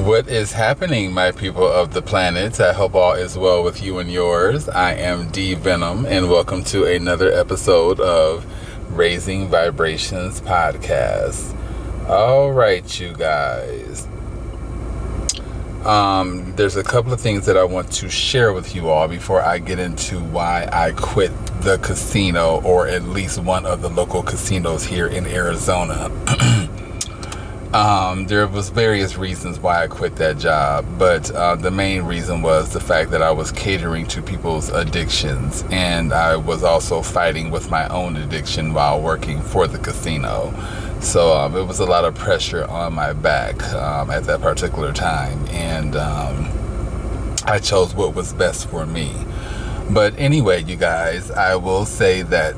What is happening, my people of the planet? I hope all is well with you and yours. I am D Venom, and welcome to another episode of Raising Vibrations Podcast. All right, you guys. There's a couple of things that I want to share with you all before I get into why I quit the casino, or at least one of the local casinos here in Arizona. There was various reasons why I quit that job, but the main reason was the fact that I was catering to people's addictions, and I was also fighting with my own addiction while working for the casino. So it was a lot of pressure on my back at that particular time, and I chose what was best for me. But anyway, you guys, I will say that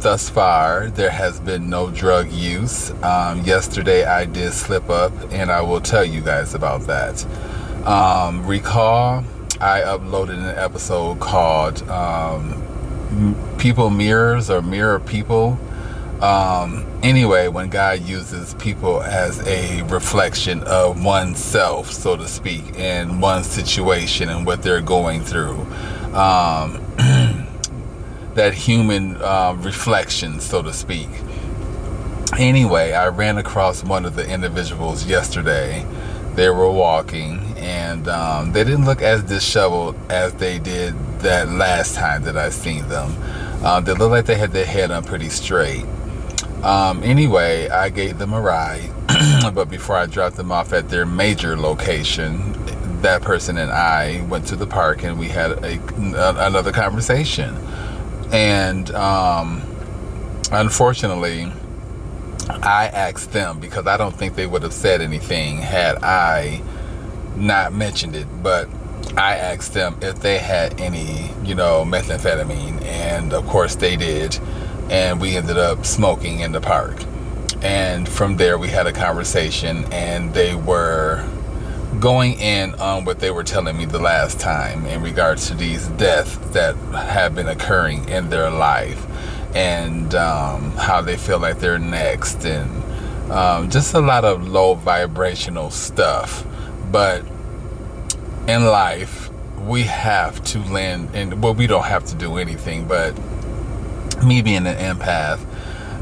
thus far, there has been no drug use. Yesterday, I did slip up, and I will tell you guys about that. Recall, I uploaded an episode called People Mirrors, or Mirror People. Anyway, when God uses people as a reflection of oneself, so to speak, in one situation and what they're going through. That human reflection, so to speak. Anyway, I ran across one of the individuals yesterday. They were walking, and they didn't look as disheveled as they did that last time that I seen them. They looked like they had their head on pretty straight. Anyway, I gave them a ride, but before I dropped them off at their major location, that person and I went to the park, and we had another conversation. And unfortunately, I asked them, because I don't think they would have said anything had I not mentioned it, but I asked them if they had any, methamphetamine, and of course they did, and we ended up smoking in the park. And from there we had a conversation, and they were going in on what they were telling me the last time in regards to these deaths that have been occurring in their life, and how they feel like they're next, and just a lot of low vibrational stuff. But in life, we have to lend, and well, we don't have to do anything, but me being an empath,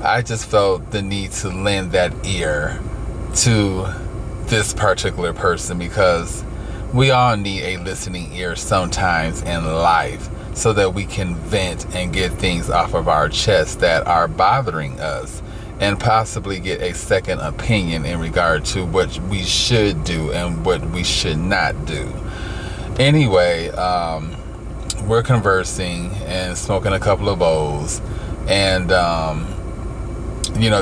I just felt the need to lend that ear to this particular person, because we all need a listening ear sometimes in life, so that we can vent and get things off of our chest that are bothering us, and possibly get a second opinion in regard to what we should do and what we should not do. Anyway, we're conversing and smoking a couple of bowls, and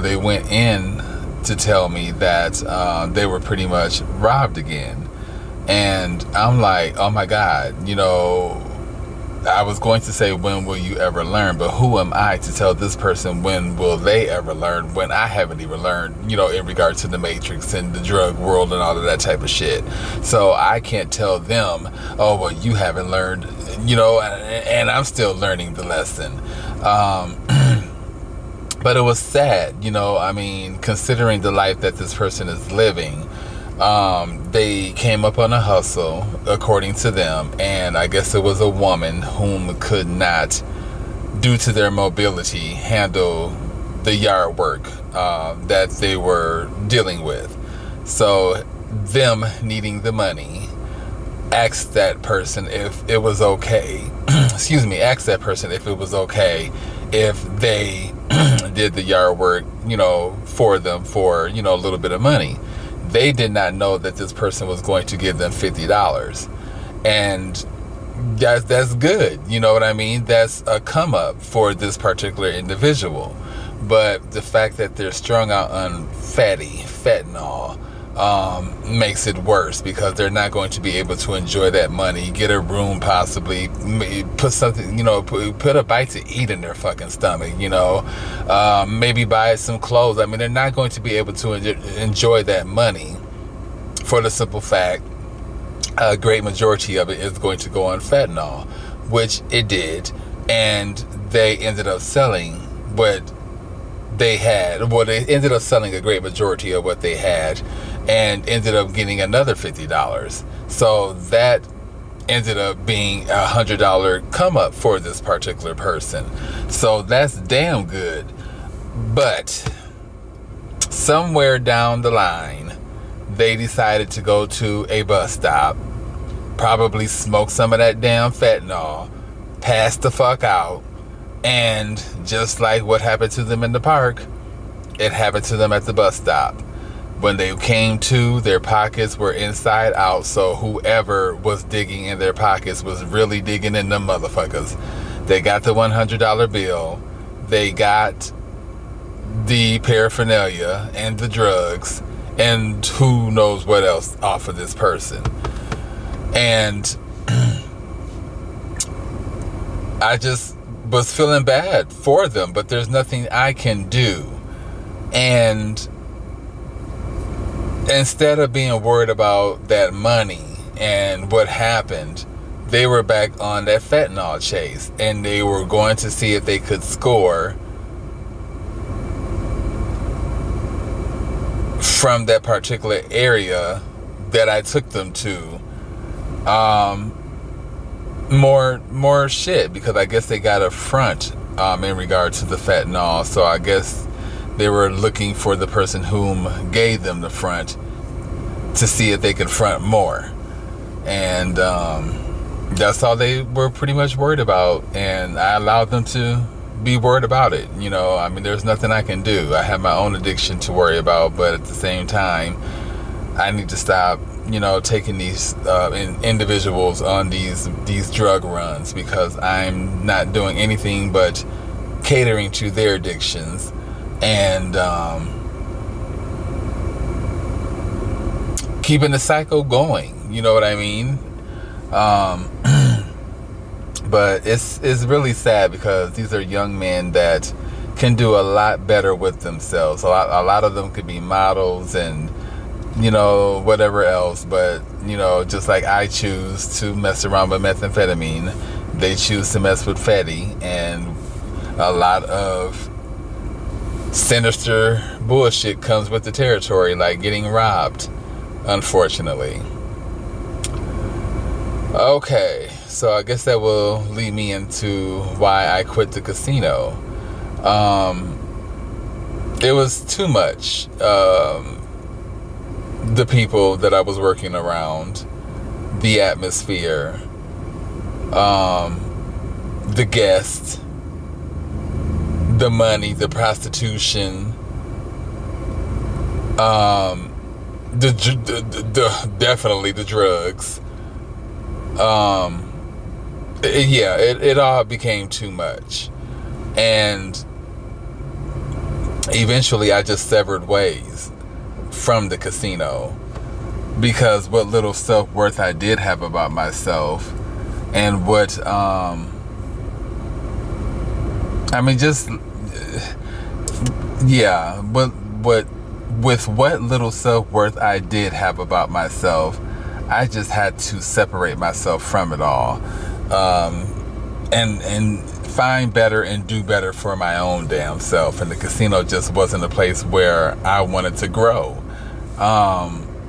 they went in to tell me that they were pretty much robbed again. And I'm like, oh my God, I was going to say, when will you ever learn? But who am I to tell this person when will they ever learn, when I haven't even learned, in regard to the Matrix and the drug world and all of that type of shit. So I can't tell them, oh, well, you haven't learned, and I'm still learning the lesson. But it was sad, considering the life that this person is living. They came up on a hustle, according to them, and I guess it was a woman whom could not, due to their mobility, handle the yard work that they were dealing with. So them needing the money, asked that person if it was okay, asked that person if it was okay if they did the yard work, for them for, a little bit of money. They did not know that this person was going to give them $50. And that's good. You know what I mean? That's a come up for this particular individual. But the fact that they're strung out on fentanyl, makes it worse, because they're not going to be able to enjoy that money, get a room, possibly put something, put a bite to eat in their fucking stomach, maybe buy some clothes. I mean, they're not going to be able to enjoy that money, for the simple fact a great majority of it is going to go on fentanyl, which it did, and they ended up selling what they had. Well, they ended up selling a great majority of what they had, and ended up getting another $50. So that ended up being $100 come up for this particular person. So that's damn good. But somewhere down the line, they decided to go to a bus stop, probably smoke some of that damn fentanyl, pass the fuck out, and just like what happened to them in the park, it happened to them at the bus stop. When they came to, their pockets were inside out, so whoever was digging in their pockets was really digging in them motherfuckers. They got the $100 bill, they got the paraphernalia and the drugs, and who knows what else off of this person. And I just was feeling bad for them, but there's nothing I can do. And instead of being worried about that money and what happened, they were back on that fentanyl chase, and they were going to see if they could score from that particular area that I took them to. More shit, because I guess they got a front in regard to the fentanyl. So I guess they were looking for the person whom gave them the front to see if they could front more. And that's all they were pretty much worried about. And I allowed them to be worried about it. You know, I mean, there's nothing I can do. I have my own addiction to worry about, but at the same time, I need to stop, you know, taking these individuals on these drug runs, because I'm not doing anything but catering to their addictions and keeping the cycle going. You know what I mean? But it's really sad, because these are young men that can do a lot better with themselves. A lot of them could be models and, you know, whatever else. But, you know, just like I choose to mess around with methamphetamine, they choose to mess with Fetty, and a lot of sinister bullshit comes with the territory, like getting robbed, unfortunately. Okay, so I guess that will lead me into why I quit the casino. It was too much. The people that I was working around, the atmosphere, the guests, the money, the prostitution, definitely the drugs. It all became too much, and eventually I just severed ways from the casino, because what little self-worth I did have about myself, and what with what little self-worth I did have about myself, I just had to separate myself from it all, and find better and do better for my own damn self. And the casino just wasn't a place where I wanted to grow.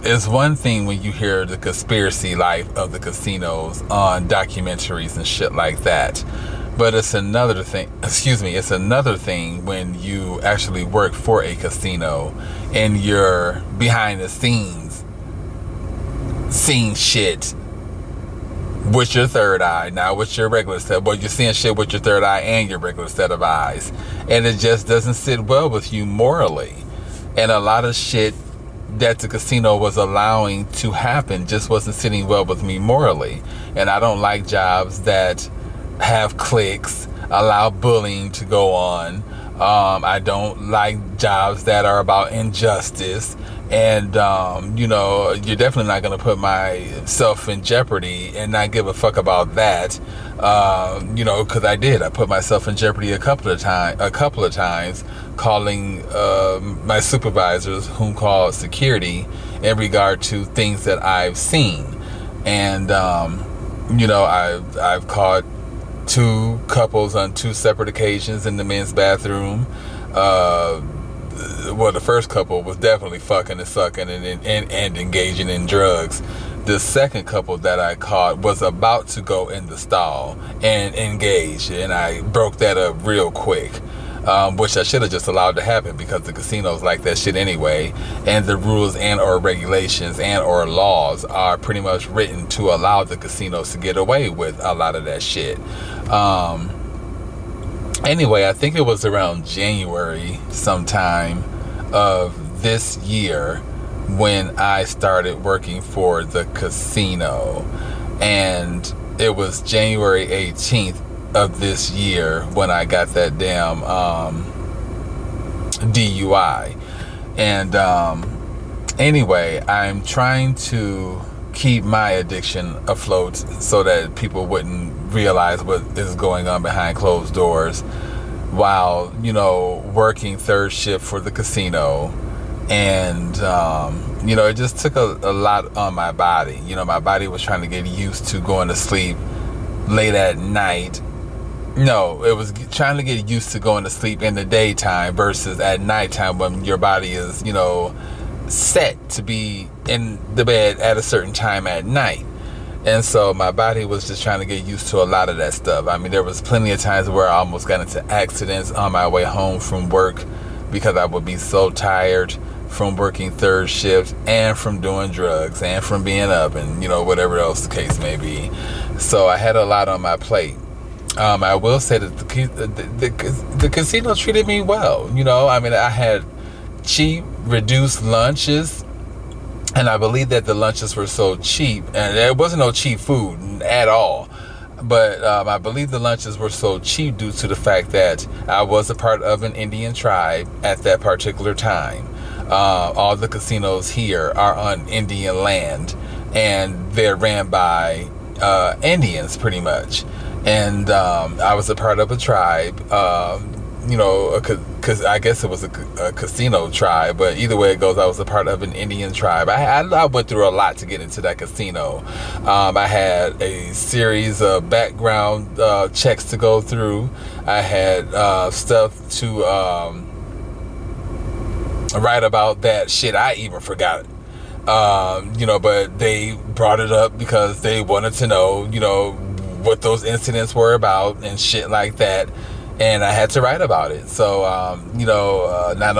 It's one thing when you hear the conspiracy life of the casinos on documentaries and shit like that, but it's another thing. It's another thing when you actually work for a casino and you're behind the scenes, seeing shit with your third eye, not with your regular set. Well, you're seeing shit with your third eye and your regular set of eyes, and it just doesn't sit well with you morally. And a lot of shit that the casino was allowing to happen just wasn't sitting well with me morally. And I don't like jobs that have cliques, allow bullying to go on. I don't like jobs that are about injustice. And, you're definitely not going to put myself in jeopardy and not give a fuck about that. Because I put myself in jeopardy a couple of times, calling my supervisors, whom called security, in regard to things that I've seen. And, I've caught two couples on two separate occasions in the men's bathroom. well, the first couple was definitely fucking and sucking and engaging in drugs. The second couple that I caught was about to go in the stall and engage, and I broke that up real quick. Which I should have just allowed to happen, because the casinos like that shit anyway, and the rules and or regulations and or laws are pretty much written to allow the casinos to get away with a lot of that shit. Anyway, I think it was around January sometime of this year when I started working for the casino, and it was January 18th of this year when I got that damn DUI. And anyway, I'm trying to keep my addiction afloat so that people wouldn't realize what is going on behind closed doors, while, you know, working third shift for the casino. And you know, it just took a lot on my body. You know, my body was trying to get used to going to sleep late at night. No, it was trying to get used to going to sleep in the daytime versus at nighttime, when your body is, you know, set to be in the bed at a certain time at night. And so my body was just trying to get used to a lot of that stuff. I mean, there was plenty of times where I almost got into accidents on my way home from work, because I would be so tired from working third shift and from doing drugs and from being up and, you know, whatever else the case may be. So I had a lot on my plate. I will say that the casino treated me well. You know, I mean, I had cheap, reduced lunches, and I believe that the lunches were so cheap, and there wasn't no cheap food at all. But I believe the lunches were so cheap due to the fact that I was a part of an Indian tribe at that particular time. All the casinos here are on Indian land, and they're ran by Indians pretty much. And I was a part of a tribe, you know, because I guess it was a casino tribe, but either way it goes, I was a part of an Indian tribe. I went through a lot to get into that casino. I had a series of background checks to go through. I had stuff to write about that shit. I even forgot it. You know, but they brought it up because they wanted to know, you know, what those incidents were about and shit like that, and I had to write about it. So you know, not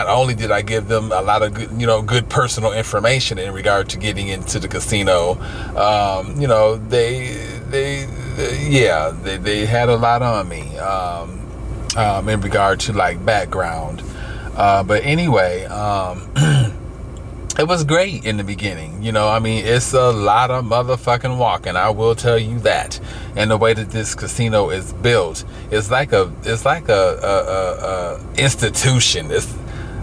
only did I give them a lot of good, you know, good personal information in regard to getting into the casino, you know, they had a lot on me in regard to like background, but anyway, it was great in the beginning. You know, I mean, it's a lot of motherfucking walking, I will tell you that. And the way that this casino is built, it's like a institution. It's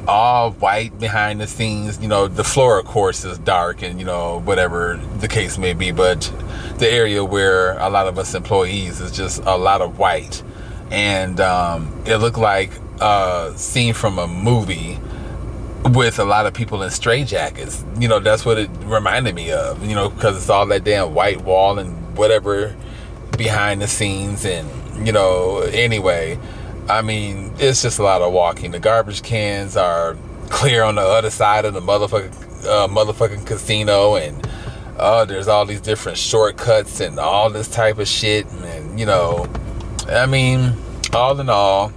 all white behind the scenes. You know, the floor of course is dark, and, you know, whatever the case may be, but the area where a lot of us employees is just a lot of white. And it looked like a scene from a movie with a lot of people in straitjackets. You know, that's what it reminded me of, you know, because it's all that damn white wall and whatever behind the scenes. And, you know, anyway, I mean, it's just a lot of walking. The garbage cans are clear on the other side of the motherfucking casino, and there's all these different shortcuts and all this type of shit. And, you know, I mean, all in all,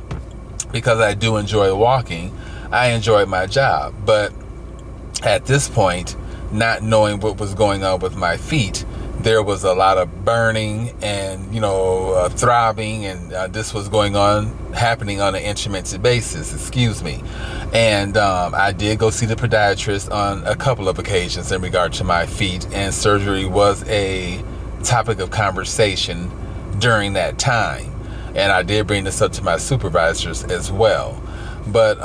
because I do enjoy walking, I enjoyed my job. But at this point, not knowing what was going on with my feet, there was a lot of burning and, you know, throbbing, and this was happening on an intermittent basis, excuse me. And I did go see the podiatrist on a couple of occasions in regard to my feet, and surgery was a topic of conversation during that time. And I did bring this up to my supervisors as well. But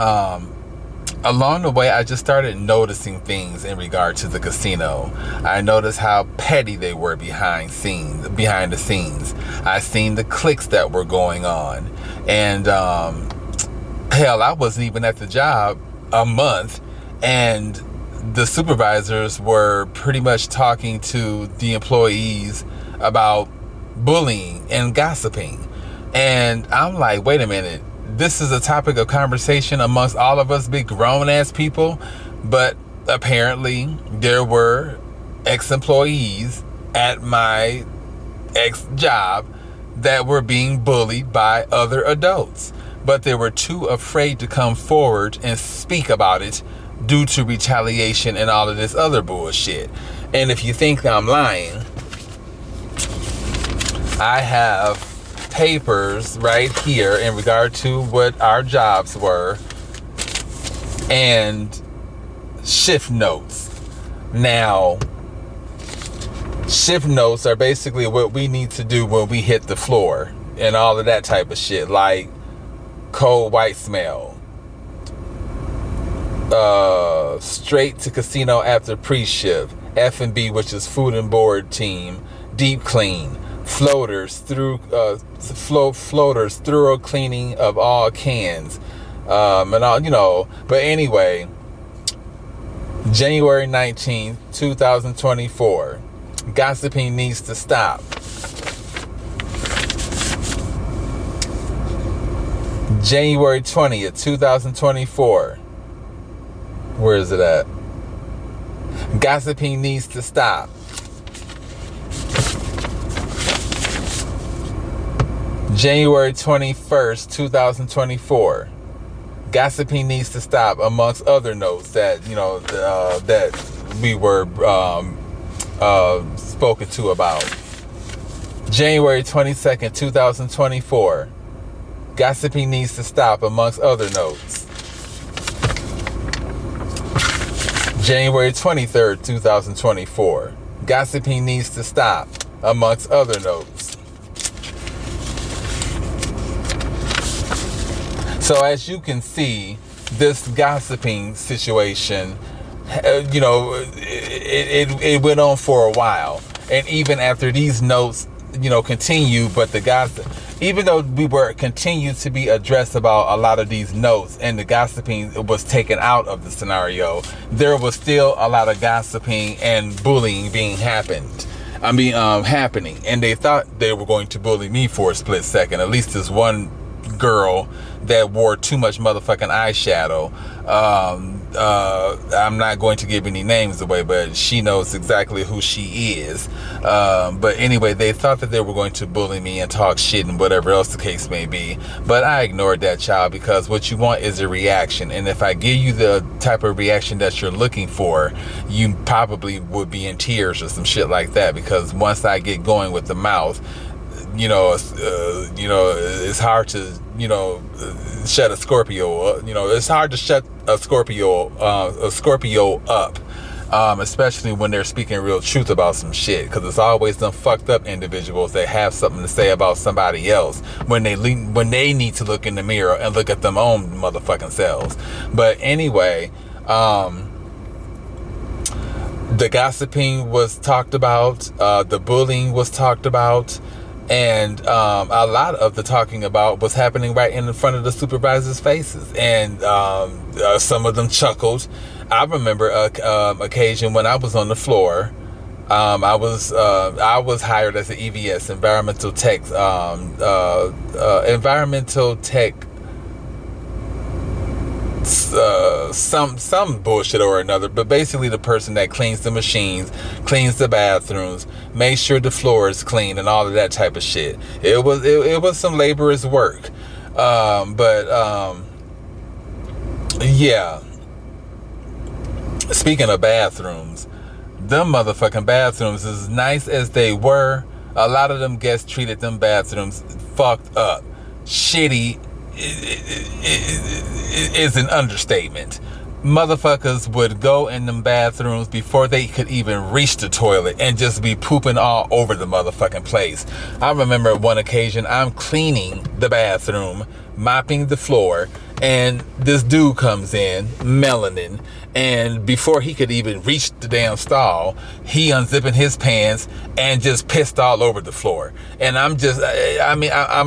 along the way, I just started noticing things in regard to the casino. I noticed how petty they were behind the scenes. I seen the cliques that were going on. And hell, I wasn't even at the job a month, and the supervisors were pretty much talking to the employees about bullying and gossiping. And I'm like, wait a minute, this is a topic of conversation amongst all of us big grown ass people, but apparently there were ex-employees at my ex-job that were being bullied by other adults, but they were too afraid to come forward and speak about it due to retaliation and all of this other bullshit. And if you think I'm lying, I have papers right here in regard to what our jobs were and shift notes. Now, shift notes are basically what we need to do when we hit the floor and all of that type of shit, like cold white smell, straight to casino after pre-shift, F&B, which is food and board team, deep clean, floaters, thorough cleaning of all cans, and all, but anyway, January 19th, 2024. Gossiping needs to stop. January 20th, 2024. Where is it at? Gossiping needs to stop. January 21st, 2024. Gossiping needs to stop, amongst other notes that, that we were spoken to about. January 22nd, 2024. Gossiping needs to stop, amongst other notes. January 23rd, 2024. Gossiping needs to stop, amongst other notes. So as you can see, this gossiping situation, it went on for a while. And even after these notes, continue, but the gossip, even though we were continued to be addressed about a lot of these notes and the gossiping was taken out of the scenario, there was still a lot of gossiping and bullying happening. And they thought they were going to bully me for a split second. At least this one girl that wore too much motherfucking eyeshadow. I'm not going to give any names away, but she knows exactly who she is. But anyway, they thought that they were going to bully me and talk shit and whatever else the case may be. But I ignored that, child, because what you want is a reaction. And if I give you the type of reaction that you're looking for, you probably would be in tears or some shit like that. Because once I get going with the mouth, it's hard to, shut a Scorpio. It's hard to shut a Scorpio up, especially when they're speaking real truth about some shit. Because it's always them fucked up individuals that have something to say about somebody else when they need to look in the mirror and look at them own motherfucking selves. But anyway, the gossiping was talked about, the bullying was talked about. And a lot of the talking about was happening right in front of the supervisors' faces. And some of them chuckled. I remember an occasion when I was on the floor. I was hired as an EVS, environmental tech some bullshit or another, but basically the person that cleans the machines, cleans the bathrooms, makes sure the floor is clean and all of that type of shit. It was some laborious work, yeah. Speaking of bathrooms, them motherfucking bathrooms, as nice as they were, a lot of them guests treated them bathrooms fucked up. Shitty is an understatement. Motherfuckers would go in them bathrooms before they could even reach the toilet and just be pooping all over the motherfucking place. I remember one occasion I'm cleaning the bathroom, mopping the floor, and this dude comes in, Melanin, and before he could even reach the damn stall, he unzipping his pants and just pissed all over the floor. And I'm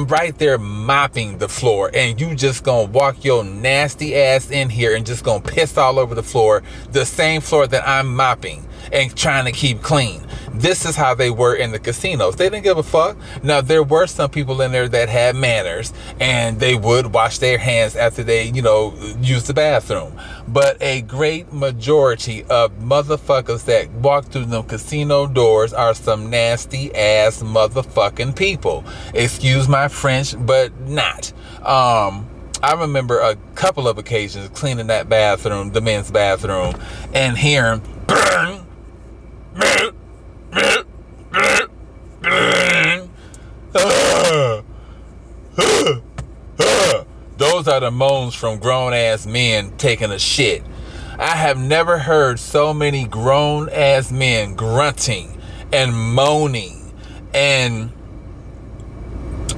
right there mopping the floor, and you just gonna walk your nasty ass in here and just gonna piss all over the floor, the same floor that I'm mopping and trying to keep clean. This is how they were in the casinos. They didn't give a fuck. Now, there were some people in there that had manners, and they would wash their hands after they, use the bathroom. But a great majority of motherfuckers that walk through them casino doors are some nasty ass motherfucking people. Excuse my French, but not. I remember a couple of occasions cleaning that bathroom, the men's bathroom, and hearing those are the moans from grown ass men taking a shit. I have never heard so many grown ass men grunting and moaning, and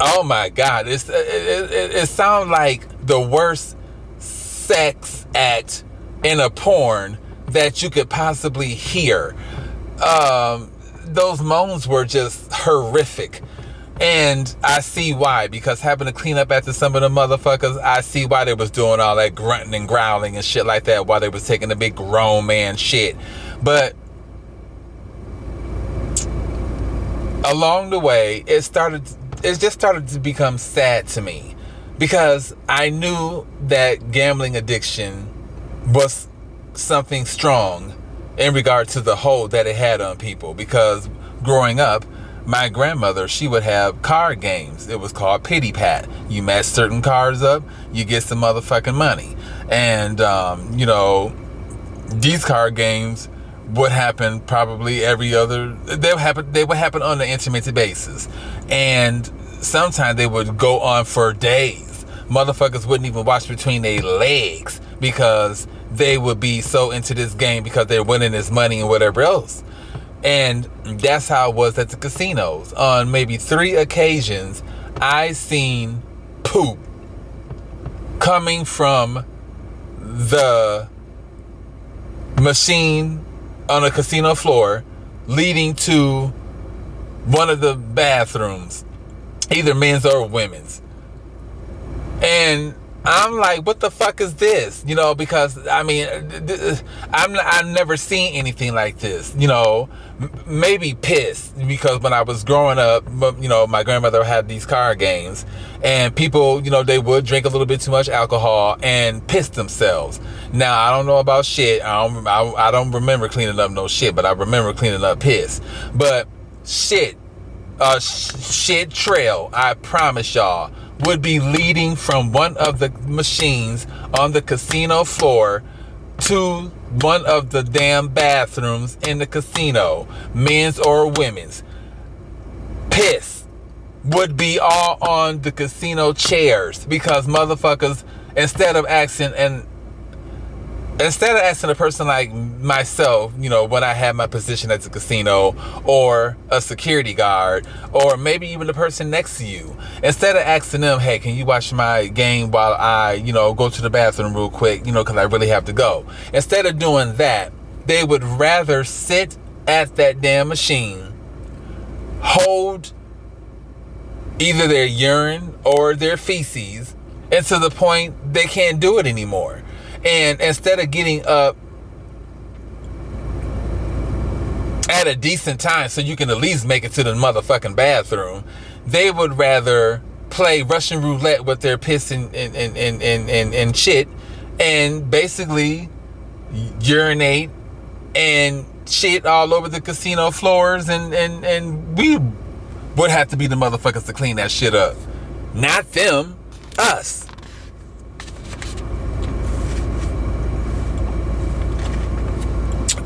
oh my God, it sounds like the worst sex act in a porn that you could possibly hear. Those moans were just horrific. And I see why, because having to clean up after some of the motherfuckers, I see why they was doing all that grunting and growling and shit like that while they was taking the big grown man shit. But along the way, it just started to become sad to me, because I knew that gambling addiction was something strong in regard to the hold that it had on people. Because growing up, my grandmother, she would have card games. It was called Pity Pat. You match certain cards up, you get some motherfucking money. And, these card games would happen probably every other, they would happen on an intermittent basis. And sometimes they would go on for days. Motherfuckers wouldn't even watch between their legs because they would be so into this game because they're winning this money and whatever else. And that's how it was at the casinos. On maybe 3 occasions, I seen poop coming from the machine on a casino floor leading to one of the bathrooms, either men's or women's. And I'm like, what the fuck is this? Because I've never seen anything like this. Maybe piss, because when I was growing up, my grandmother had these card games, and people, they would drink a little bit too much alcohol and piss themselves. Now, I don't know about shit. I don't remember cleaning up no shit, but I remember cleaning up piss. But shit trail, I promise y'all, would be leading from one of the machines on the casino floor to one of the damn bathrooms in the casino, men's or women's. Piss would be all on the casino chairs, because motherfuckers, instead of asking a person like myself, when I had my position at the casino, or a security guard, or maybe even the person next to you, instead of asking them, hey, can you watch my game while I, go to the bathroom real quick, because I really have to go. Instead of doing that, they would rather sit at that damn machine, hold either their urine or their feces, and to the point they can't do it anymore. And instead of getting up at a decent time so you can at least make it to the motherfucking bathroom, they would rather play Russian roulette with their piss and shit, and basically urinate and shit all over the casino floors, and we would have to be the motherfuckers to clean that shit up. Not them, us.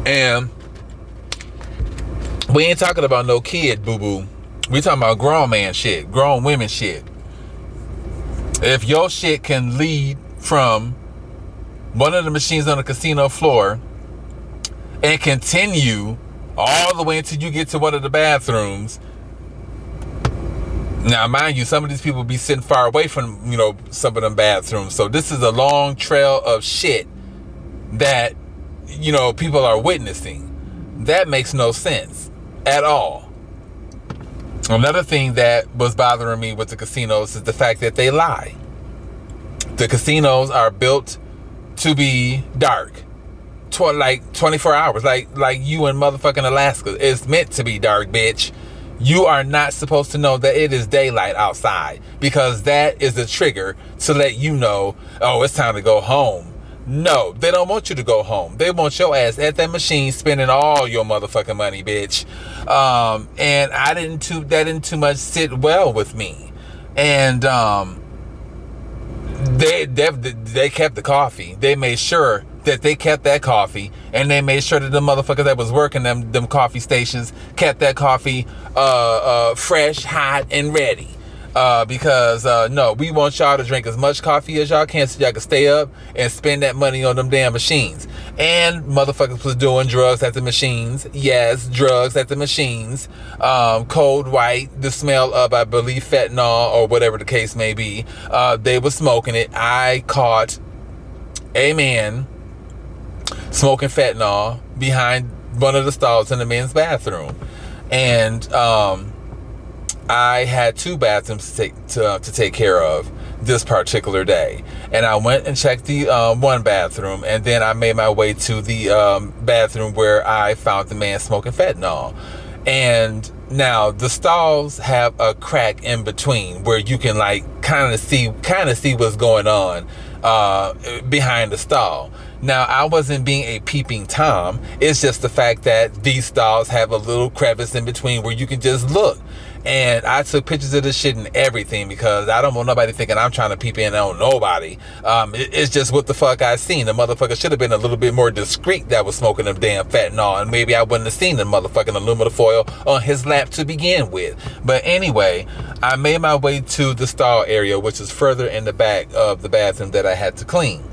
And we ain't talking about no kid boo-boo. We talking about grown man shit, grown women shit. If your shit can lead from one of the machines on the casino floor and continue all the way until you get to one of the bathrooms. Now, mind you, some of these people be sitting far away from, some of them bathrooms. So this is a long trail of shit that, people are witnessing. That makes no sense at all. Another thing that was bothering me with the casinos is the fact that they lie. The casinos are built to be dark, like 24 hours, like you in motherfucking Alaska. It's meant to be dark, bitch. You are not supposed to know that it is daylight outside, because that is a trigger to let you know, oh, it's time to go home. No, they don't want you to go home. They want your ass at that machine spending all your motherfucking money, bitch. And that didn't too much sit well with me. And they kept the coffee. They made sure that they kept that coffee, and they made sure that the motherfucker that was working them coffee stations kept that coffee fresh, hot, and ready. Because no, we want y'all to drink as much coffee as y'all can so y'all can stay up and spend that money on them damn machines. And motherfuckers was doing drugs at the machines. Yes, drugs at the machines. Cold white, the smell of, I believe, fentanyl or whatever the case may be. They were smoking it. I caught a man smoking fentanyl behind one of the stalls in the men's bathroom. And I had 2 bathrooms to take care of this particular day, and I went and checked the one bathroom, and then I made my way to the bathroom where I found the man smoking fentanyl. And now the stalls have a crack in between where you can like kind of see what's going on behind the stall. Now, I wasn't being a peeping Tom. It's just the fact that these stalls have a little crevice in between where you can just look. And I took pictures of this shit and everything, because I don't want nobody thinking I'm trying to peep in on nobody. It's just what the fuck I seen. The motherfucker should have been a little bit more discreet that was smoking them damn fentanyl, and maybe I wouldn't have seen the motherfucking aluminum foil on his lap to begin with. But anyway, I made my way to the stall area, which is further in the back of the bathroom that I had to clean.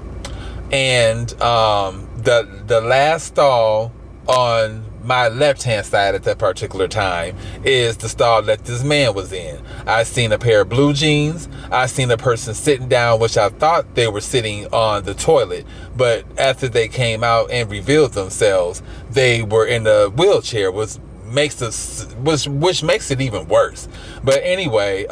And the last stall on my left-hand side at that particular time is the stall that this man was in. I seen a pair of blue jeans. I seen a person sitting down, which I thought they were sitting on the toilet, but after they came out and revealed themselves, they were in a wheelchair, which makes it even worse. But anyway,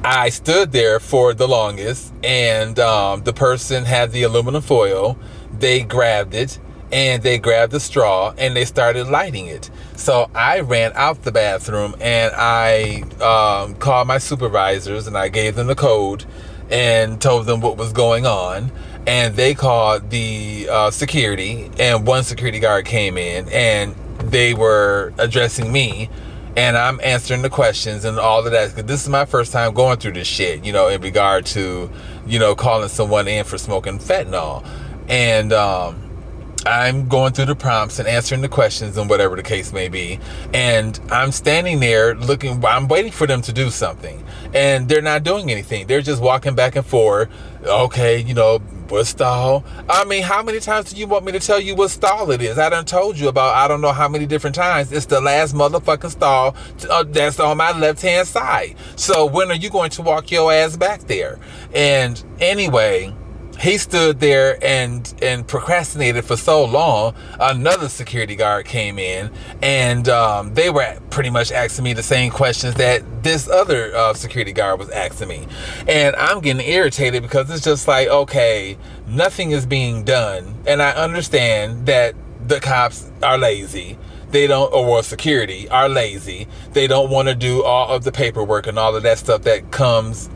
I stood there for the longest, and the person had the aluminum foil. They grabbed it, and they grabbed the straw, and they started lighting it. So I ran out the bathroom, and I called my supervisors, and I gave them the code and told them what was going on. And they called the security, and one security guard came in, and they were addressing me, and I'm answering the questions and all of that. 'Cause this is my first time going through this shit, in regard to, calling someone in for smoking fentanyl. And I'm going through the prompts and answering the questions and whatever the case may be. And I'm standing there I'm waiting for them to do something. And they're not doing anything. They're just walking back and forth. Okay, what stall? I mean, how many times do you want me to tell you what stall it is? I done told you about, I don't know how many different times. It's the last motherfucking stall that's on my left-hand side. So when are you going to walk your ass back there? And anyway, he stood there and procrastinated for so long. Another security guard came in, and they were pretty much asking me the same questions that this other security guard was asking me. And I'm getting irritated, because it's just like, okay, nothing is being done. And I understand that the cops are lazy. Or security are lazy. They don't want to do all of the paperwork and all of that stuff that comes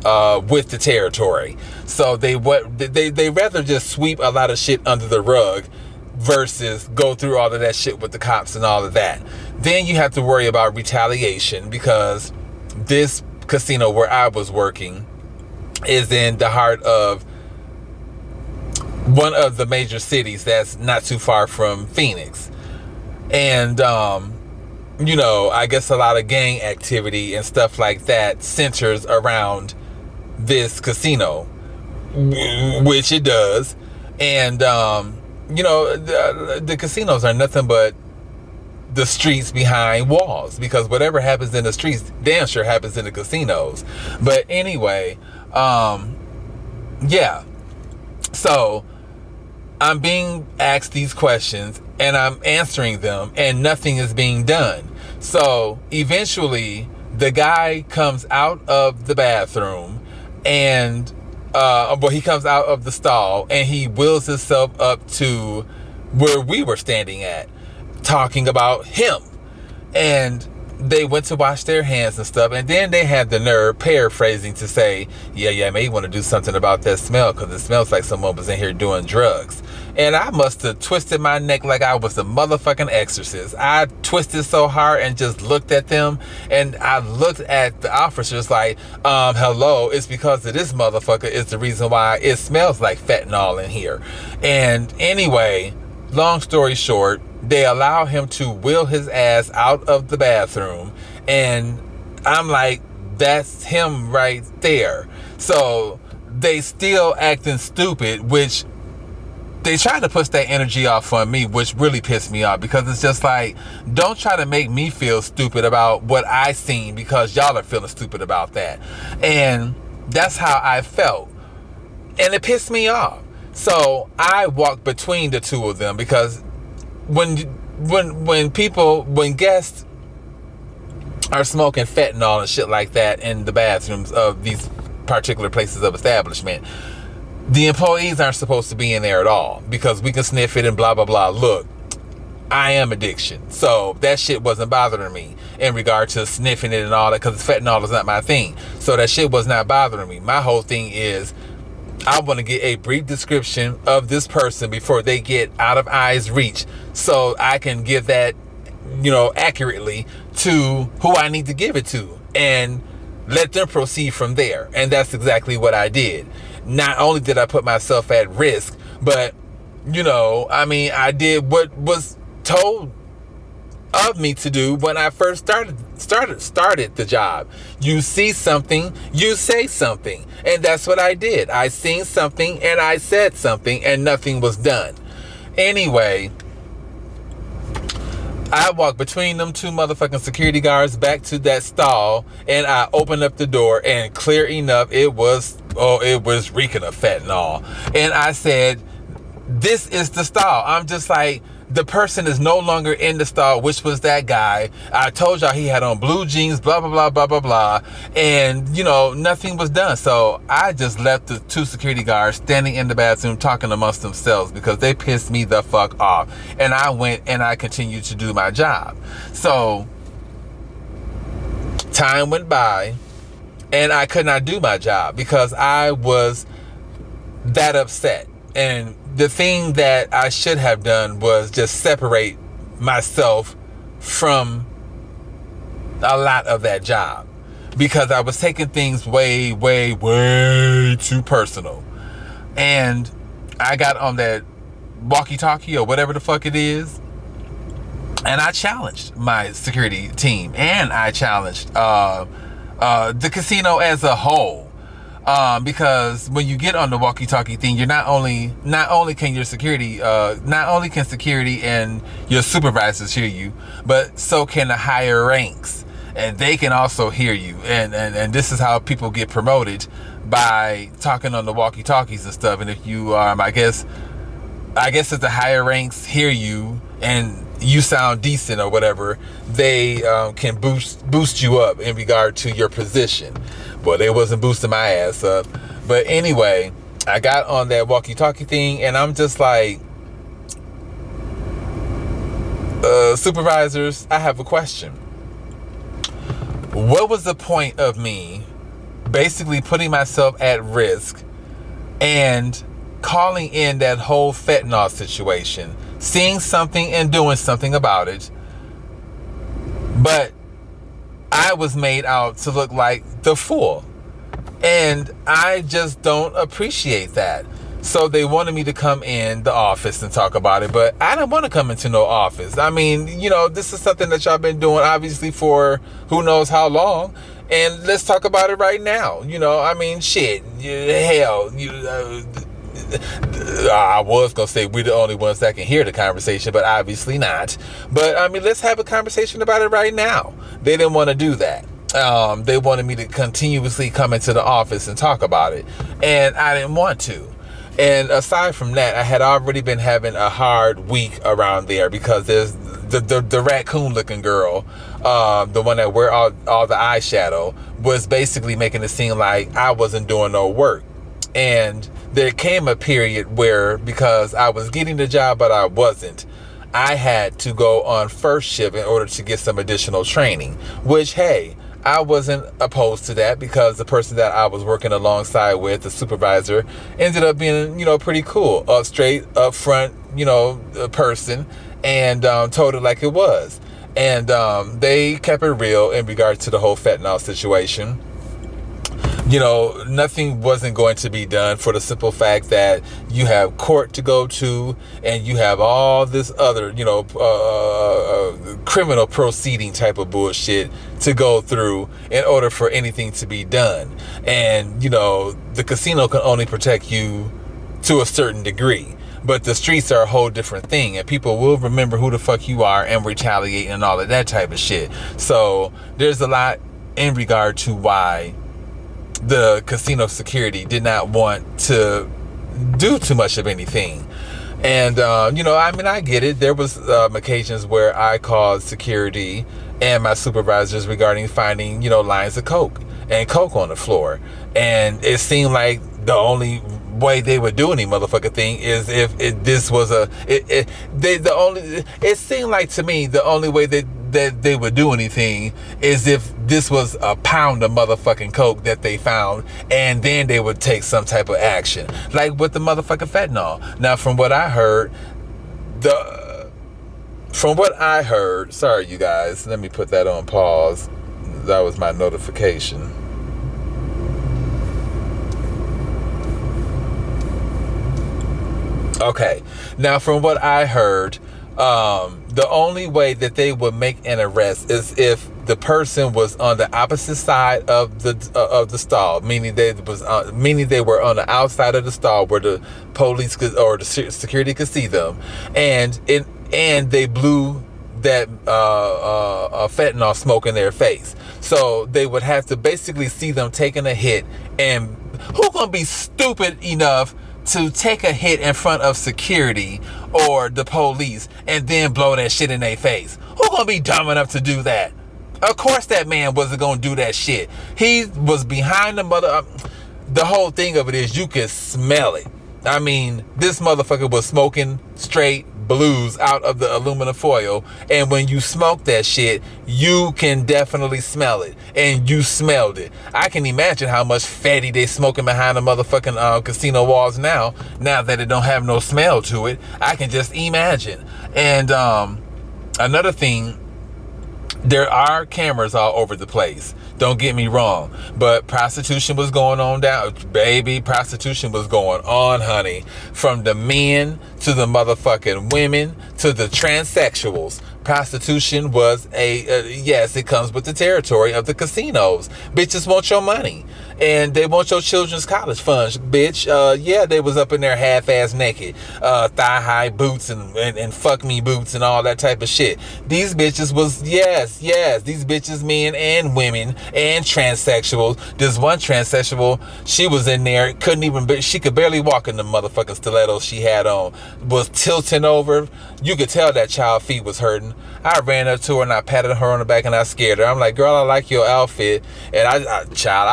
with the territory. So they rather just sweep a lot of shit under the rug versus go through all of that shit with the cops and all of that. Then you have to worry about retaliation, because this casino where I was working is in the heart of one of the major cities that's not too far from Phoenix. And, I guess a lot of gang activity and stuff like that centers around this casino, which it does. And, the casinos are nothing but the streets behind walls, because whatever happens in the streets damn sure happens in the casinos. But anyway, yeah. So I'm being asked these questions, and I'm answering them, and nothing is being done. So eventually the guy comes out of the bathroom, and But he comes out of the stall and he wheels himself up to where we were standing at, talking about him. And they went to wash their hands and stuff, and then they had the nerve, paraphrasing, to say, yeah, I may want to do something about that smell because it smells like someone was in here doing drugs. And I must have twisted my neck like I was a motherfucking exorcist. I twisted so hard and just looked at them, and I looked at the officers like, hello, it's because of this motherfucker is the reason why it smells like fentanyl in here. And anyway, long story short, they allow him to wheel his ass out of the bathroom, and I'm like, that's him right there. So they still acting stupid, which they try to push that energy off on me, which really pissed me off, because it's just like, don't try to make me feel stupid about what I seen because y'all are feeling stupid about that. And that's how I felt, and it pissed me off. So I walked between the two of them, because when guests are smoking fentanyl and shit like that in the bathrooms of these particular places of establishment, the employees aren't supposed to be in there at all, because we can sniff it and blah blah blah. Look, I am addiction, so that shit wasn't bothering me in regard to sniffing it and all that, because fentanyl is not my thing. So that shit was not bothering me. My whole thing is, I want to get a brief description of this person before they get out of eye's reach, so I can give that, accurately to who I need to give it to, and let them proceed from there. And that's exactly what I did. Not only did I put myself at risk, but I did what was told of me to do when I first started the job. You see something, you say something, and that's what I did. I seen something and I said something, and nothing was done. Anyway, I walked between them two motherfucking security guards back to that stall, and I opened up the door, and clear enough, it was reeking of fentanyl. And I said, this is the stall. I'm just like, the person is no longer in the stall, which was that guy. I told y'all he had on blue jeans, blah, blah, blah, blah, blah, blah. And, nothing was done. So I just left the two security guards standing in the bathroom talking amongst themselves, because they pissed me the fuck off. And I went and I continued to do my job. So time went by and I could not do my job because I was that upset. And the thing that I should have done was just separate myself from a lot of that job, because I was taking things way, way, way too personal. And I got on that walkie-talkie or whatever the fuck it is, and I challenged my security team, and I challenged the casino as a whole. Because when you get on the walkie-talkie thing, you're not only can security and your supervisors hear you, but so can the higher ranks, and they can also hear you. And this is how people get promoted, by talking on the walkie-talkies and stuff. And if you I guess if the higher ranks hear you and you sound decent or whatever, they can boost you up in regard to your position. Well, they wasn't boosting my ass up. But anyway, I got on that walkie-talkie thing, and I'm just like, supervisors, I have a question. What was the point of me basically putting myself at risk and calling in that whole fentanyl situation, seeing something and doing something about it, but I was made out to look like the fool? And I just don't appreciate that. So they wanted me to come in the office and talk about it, but I didn't want to come into no office. I mean, this is something that y'all been doing obviously for who knows how long, and let's talk about it right now. Shit, hell, I was gonna say we're the only ones that can hear the conversation, but obviously not. But let's have a conversation about it right now. They didn't want to do that. They wanted me to continuously come into the office and talk about it, and I didn't want to. And aside from that, I had already been having a hard week around there, because there's the raccoon looking girl, the one that wear all the eyeshadow, was basically making it seem like I wasn't doing no work. And there came a period where, because I was getting the job but I wasn't, I had to go on first shift in order to get some additional training, which, hey, I wasn't opposed to that, because the person that I was working alongside with, the supervisor, ended up being, pretty cool, straight up front, person, and told it like it was. And they kept it real in regard to the whole fentanyl situation. Nothing wasn't going to be done, for the simple fact that you have court to go to, and you have all this other, criminal proceeding type of bullshit to go through in order for anything to be done. And, the casino can only protect you to a certain degree. But the streets are a whole different thing, and people will remember who the fuck you are and retaliate and all of that type of shit. So there's a lot in regard to why the casino security did not want to do too much of anything. And, I get it. There was occasions where I called security and my supervisors regarding finding, lines of coke on the floor. And it seemed like the only way they would do any motherfucking thing is if this was it seemed like to me the only way that they would do anything is if this was a pound of motherfucking coke that they found, and then they would take some type of action, like with the motherfucking fentanyl. Now, from what I heard, sorry you guys, let me put that on pause. That was my notification. Okay, now from what I heard, the only way that they would make an arrest is if the person was on the opposite side of the stall, meaning they were on the outside of the stall where the police or the security could see them, and they blew that fentanyl smoke in their face. So they would have to basically see them taking a hit, and who gonna be stupid enough to take a hit in front of security or the police and then blow that shit in their face? Who gonna be dumb enough to do that? Of course that man wasn't gonna do that shit. He was behind the whole thing of it is you could smell it. I mean, this motherfucker was smoking straight blues out of the aluminum foil, and when you smoke that shit, you can definitely smell it, and you smelled it. I can imagine how much fatty they smoking behind the motherfucking casino walls now that it don't have no smell to it. I can just imagine. And another thing, there are cameras all over the place. Don't get me wrong, but prostitution was going on down, baby. Prostitution was going on, honey. From the men to the motherfucking women to the transsexuals. Prostitution was yes, it comes with the territory of the casinos. Bitches want your money, and they want your children's college funds, bitch. Yeah, they was up in there half-ass naked, thigh-high boots and fuck me boots and all that type of shit. These bitches was, yes, these bitches, men and women and transsexuals. This one transsexual, she was in there, she could barely walk in the motherfucking stilettos she had on, was tilting over. You could tell that child feet was hurting. I ran up to her and I patted her on the back and I scared her. I'm like, girl, I like your outfit. And I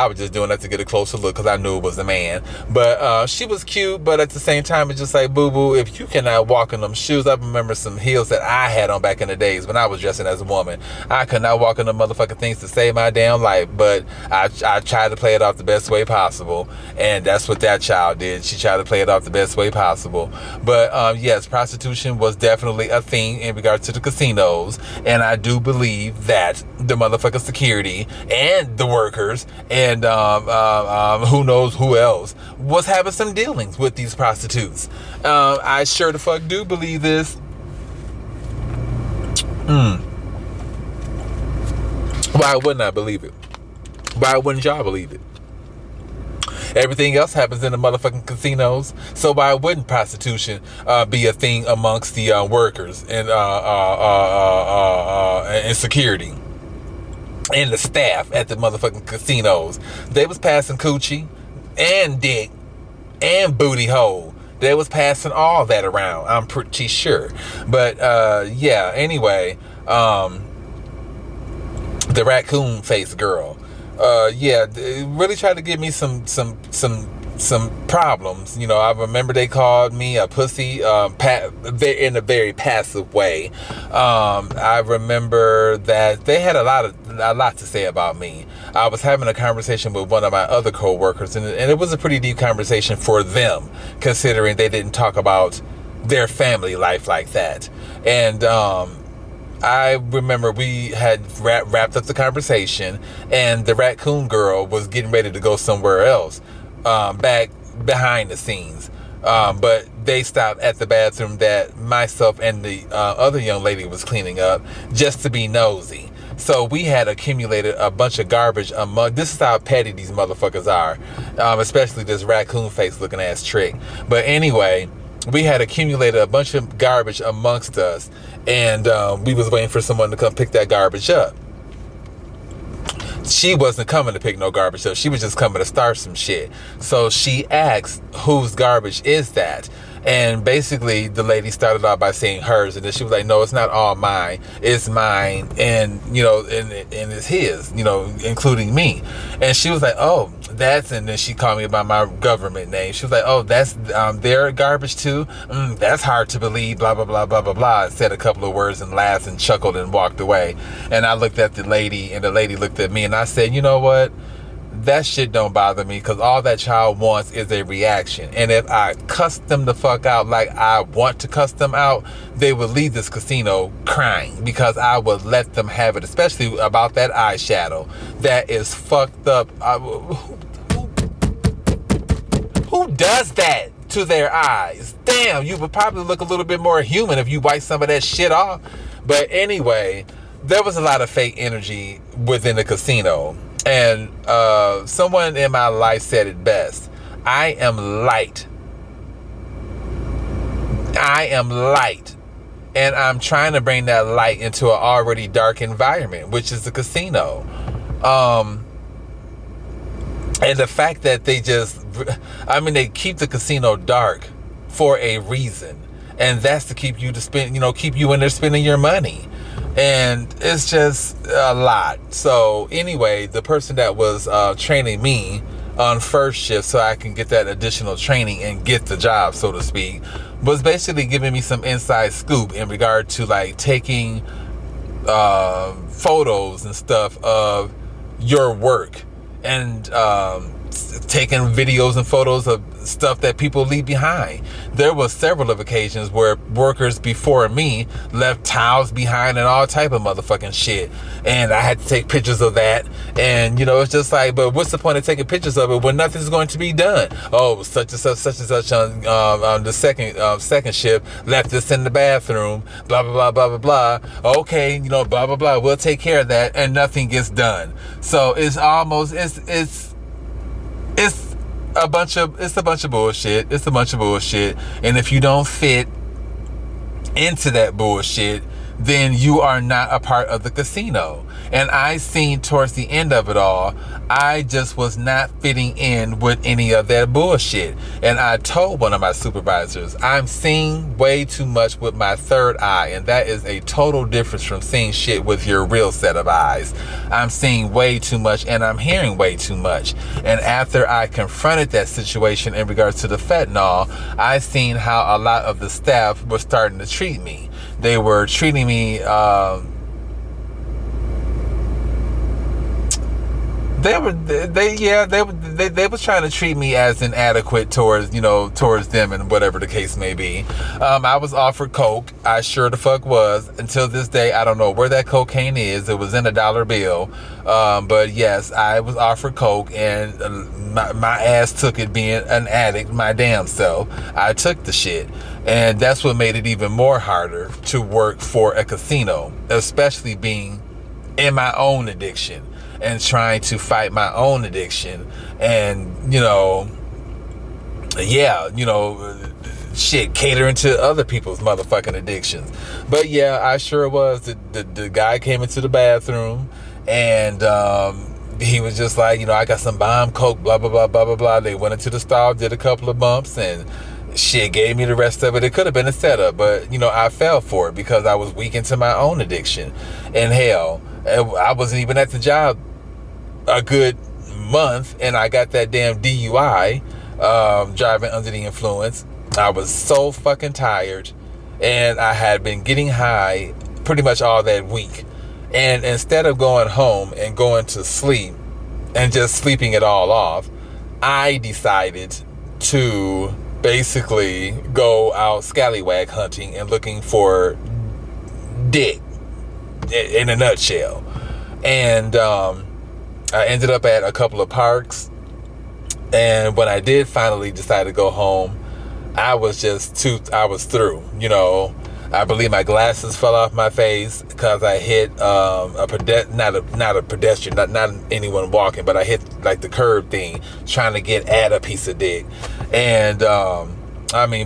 was just doing that to get a closer look because I knew it was a man. But she was cute, but at the same time, it's just like, boo-boo, if you cannot walk in them shoes. I remember some heels that I had on back in the days when I was dressing as a woman. I could not walk in the motherfucking things to save my damn life, but I tried to play it off the best way possible. And that's what that child did. She tried to play it off the best way possible. But yes, prostitution was definitely a thing in regards to the casinos. And I do believe that the motherfucking security and the workers and who knows who else was having some dealings with these prostitutes. I sure the fuck do believe this. Why wouldn't I believe it? Why wouldn't y'all believe it? Everything else happens in the motherfucking casinos, so why wouldn't prostitution be a thing amongst the workers and security and the staff at the motherfucking casinos? They was passing coochie and dick and booty hole. They was passing all that around, I'm pretty sure. But yeah, anyway, the raccoon face girl. Yeah, really tried to give me some some problems. You know, I remember they called me a pussy, in a very passive way. I remember that they had a lot to say about me. I was having a conversation with one of my other co-workers, and it was a pretty deep conversation for them, considering they didn't talk about their family life like that. And I remember we had wrapped up the conversation, and the raccoon girl was getting ready to go somewhere else, back behind the scenes. But they stopped at the bathroom that myself and the other young lady was cleaning up, just to be nosy. So we had accumulated a bunch of garbage this is how petty these motherfuckers are, especially this raccoon face looking ass trick. But anyway, we had accumulated a bunch of garbage amongst us, and we was waiting for someone to come pick that garbage up. She wasn't coming to pick no garbage up. She was just coming to start some shit. So she asked, whose garbage is that? And basically the lady started out by saying hers, and then she was like, no, it's not all mine, it's mine, and you know, and it's his, you know, including me. And she was like, oh, that's, and then she called me by my government name. She was like, oh, that's their garbage too? That's hard to believe, blah blah blah blah blah blah. I said a couple of words and laughed and chuckled and walked away. And I looked at the lady, and the lady looked at me, and I said, you know what, that shit don't bother me, because all that child wants is a reaction. And if I cuss them the fuck out like I want to cuss them out, they would leave this casino crying, because I would let them have it, especially about that eyeshadow. That is fucked up. Who does that to their eyes? Damn, you would probably look a little bit more human if you wipe some of that shit off. But anyway, there was a lot of fake energy within the casino. And someone in my life said it best. I am light. I am light. And I'm trying to bring that light into an already dark environment, which is the casino. And the fact that they keep the casino dark for a reason. And that's to keep you keep you in there spending your money. And it's just a lot. So anyway, the person that was training me on first shift so I can get that additional training and get the job, so to speak, was basically giving me some inside scoop in regard to like taking photos and stuff of your work, and taking videos and photos of stuff that people leave behind. There was several of occasions where workers before me left towels behind and all type of motherfucking shit, and I had to take pictures of that. And it's just like, but what's the point of taking pictures of it when nothing's going to be done? Oh, such and such on the second shift left this in the bathroom, blah blah blah blah blah blah. Okay, blah blah blah, we'll take care of that, and nothing gets done. So it's a bunch of bullshit. It's a bunch of bullshit. And if you don't fit into that bullshit, then you are not a part of the casino. And I seen towards the end of it all, I just was not fitting in with any of that bullshit. And I told one of my supervisors, I'm seeing way too much with my third eye, and that is a total difference from seeing shit with your real set of eyes. I'm seeing way too much, and I'm hearing way too much. And after I confronted that situation in regards to the fentanyl, I seen how a lot of the staff were starting to treat me. They were treating me, they was trying to treat me as inadequate towards them, and whatever the case may be. I was offered coke. I sure the fuck was. Until this day, I don't know where that cocaine is. It was in a dollar bill. But yes, I was offered coke, and my ass took it, being an addict, my damn self. I took the shit. And that's what made it even more harder to work for a casino, especially being in my own addiction and trying to fight my own addiction. And shit, catering to other people's motherfucking addictions. But yeah, I sure was. The guy came into the bathroom, and he was just like, I got some bomb coke, blah blah blah blah blah blah. They went into the stall, did a couple of bumps, and shit, gave me the rest of it. It could have been a setup, but I fell for it because I was weak into my own addiction. And hell, I wasn't even at the job a good month, and I got that damn DUI driving under the influence. I was so fucking tired, and I had been getting high pretty much all that week. And instead of going home and going to sleep and just sleeping it all off, I decided to basically go out scallywag hunting and looking for dick, in a nutshell. And I ended up at a couple of parks, and when I did finally decide to go home, I was through. I believe my glasses fell off my face because I hit not a pedestrian, not anyone walking, but I hit like the curb thing trying to get at a piece of dick. And